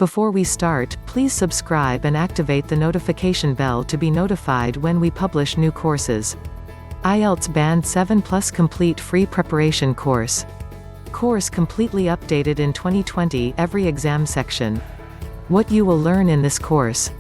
Before we start, please subscribe and activate the notification bell to be notified when we publish new courses. IELTS Band 7 Plus Complete Free Preparation Course. Course completely updated in 2020, every exam section. What you will learn in this course.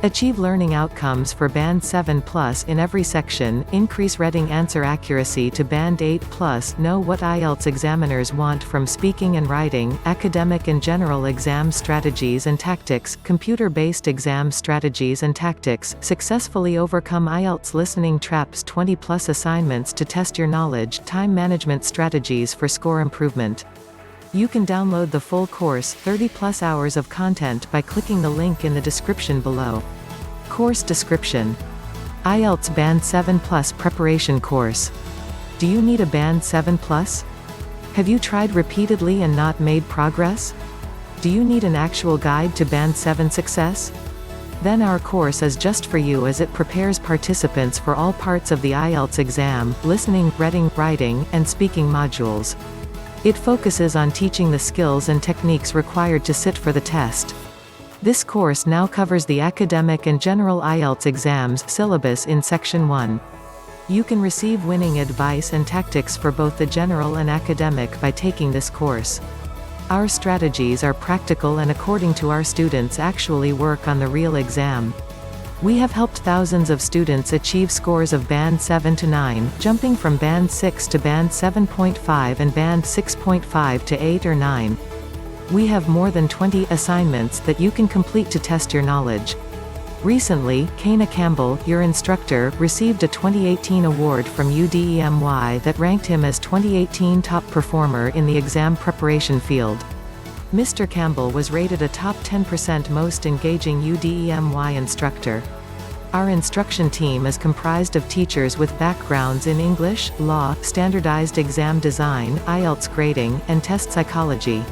Achieve learning outcomes for Band 7 Plus in every section, increase reading answer accuracy to Band 8 Plus, know what IELTS examiners want from speaking and writing, academic and general exam strategies and tactics, computer-based exam strategies and tactics, successfully overcome IELTS listening traps, 20+ assignments to test your knowledge, time management strategies for score improvement. You can download the full course, 30+ hours of content, by clicking the link in the description below. Course description. IELTS Band 7 Plus Preparation Course. Do you need a Band 7 Plus? Have you tried repeatedly and not made progress? Do you need an actual guide to Band 7 success? Then our course is just for you, as it prepares participants for all parts of the IELTS exam: listening, reading, writing, and speaking modules. It focuses on teaching the skills and techniques required to sit for the test. This course now covers the academic and general IELTS exams syllabus in Section 1. You can receive winning advice and tactics for both the general and academic by taking this course. Our strategies are practical and, according to our students, actually work on the real exam. We have helped thousands of students achieve scores of Band 7 to 9, jumping from Band 6 to Band 7.5 and Band 6.5 to 8 or 9. We have more than 20 assignments that you can complete to test your knowledge. Recently, Kana Campbell, your instructor, received a 2018 award from UDEMY that ranked him as 2018 top performer in the exam preparation field. Mr. Campbell was rated a top 10% most engaging UDEMY instructor. Our instruction team is comprised of teachers with backgrounds in English, law, standardized exam design, IELTS grading, and test psychology.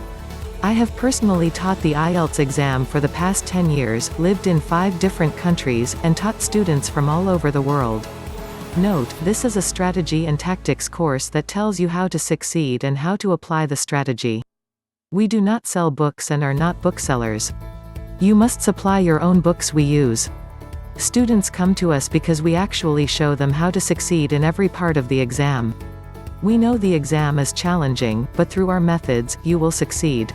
I have personally taught the IELTS exam for the past 10 years, lived in 5 different countries, and taught students from all over the world. Note, this is a strategy and tactics course that tells you how to succeed and how to apply the strategy. We do not sell books and are not booksellers. You must supply your own books we use. Students come to us because we actually show them how to succeed in every part of the exam. We know the exam is challenging, but through our methods, you will succeed.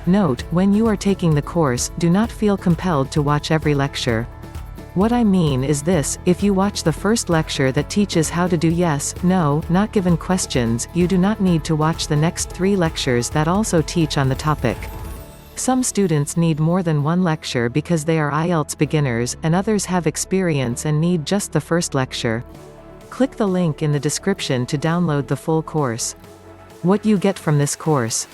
Note, when you are taking the course, do not feel compelled to watch every lecture. What I mean is this: if you watch the first lecture that teaches how to do yes, no, not given questions, you do not need to watch the next 3 lectures that also teach on the topic. Some students need more than one lecture because they are IELTS beginners, and others have experience and need just the first lecture. Click the link in the description to download the full course. What you get from this course: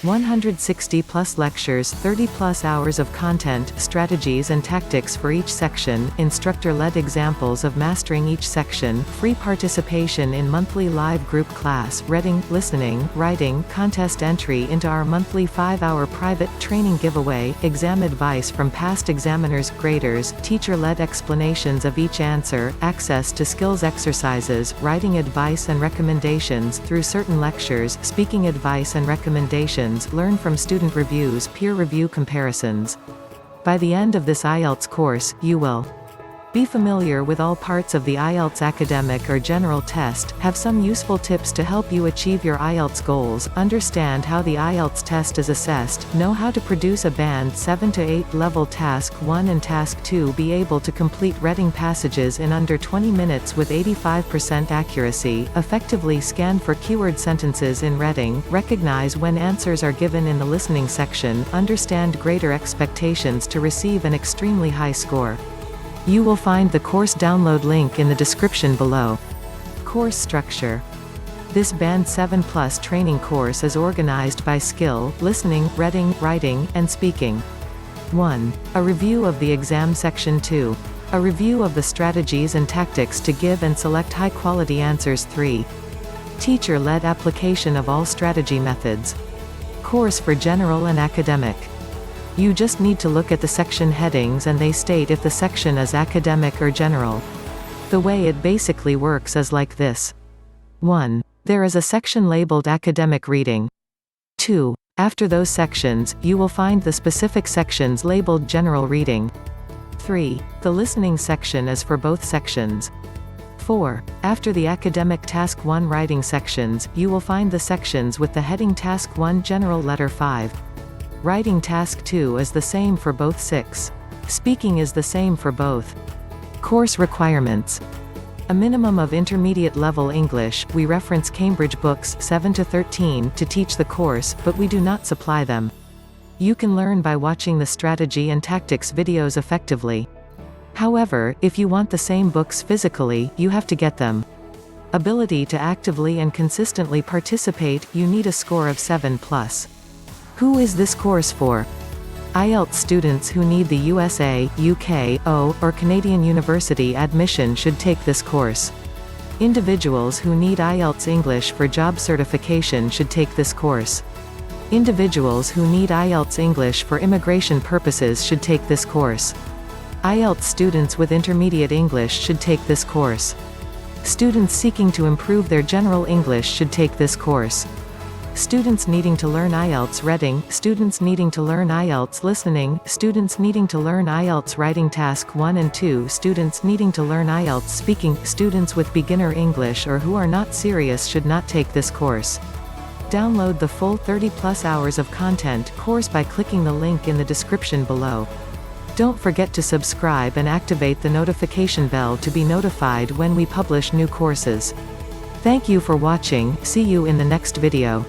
160+ lectures, 30+ hours of content, strategies and tactics for each section, instructor-led examples of mastering each section, free participation in monthly live group class, reading, listening, writing, contest entry into our monthly 5-hour private training giveaway, exam advice from past examiners, graders, teacher-led explanations of each answer, access to skills exercises, writing advice and recommendations through certain lectures, speaking advice and recommendations, learn from student reviews, peer review comparisons. By the end of this IELTS course, you will be familiar with all parts of the IELTS academic or general test, have some useful tips to help you achieve your IELTS goals, understand how the IELTS test is assessed, know how to produce a Band 7 to 8 level Task 1 and Task 2, be able to complete reading passages in under 20 minutes with 85% accuracy, effectively scan for keyword sentences in reading, recognize when answers are given in the listening section, understand greater expectations to receive an extremely high score. You will find the course download link in the description below. Course structure. This Band 7 Plus training course is organized by skill: listening, reading, writing, and speaking. 1. A review of the exam section. 2. A review of the strategies and tactics to give and select high-quality answers. 3. Teacher-led application of all strategy methods. Course for general and academic. You just need to look at the section headings and they state if the section is academic or general. The way it basically works is like this. 1. There is a section labeled Academic Reading. 2. After those sections, you will find the specific sections labeled General Reading. 3. The listening section is for both sections. 4. After the Academic Task 1 writing sections, you will find the sections with the heading Task 1 General Letter 5. Writing Task 2 is the same for both 6. Speaking is the same for both. Course requirements. A minimum of intermediate level English. We reference Cambridge books 7 to 13 to teach the course, but we do not supply them. You can learn by watching the strategy and tactics videos effectively. However, if you want the same books physically, you have to get them. Ability to actively and consistently participate. You need a score of 7+. Who is this course for? IELTS students who need the USA, UK, or Canadian university admission should take this course. Individuals who need IELTS English for job certification should take this course. Individuals who need IELTS English for immigration purposes should take this course. IELTS students with intermediate English should take this course. Students seeking to improve their general English should take this course. Students needing to learn IELTS reading, students needing to learn IELTS listening, students needing to learn IELTS writing Task 1 and 2, students needing to learn IELTS speaking, students with beginner English or who are not serious should not take this course. Download the full 30+ hours of content course by clicking the link in the description below. Don't forget to subscribe and activate the notification bell to be notified when we publish new courses. Thank you for watching. See you in the next video.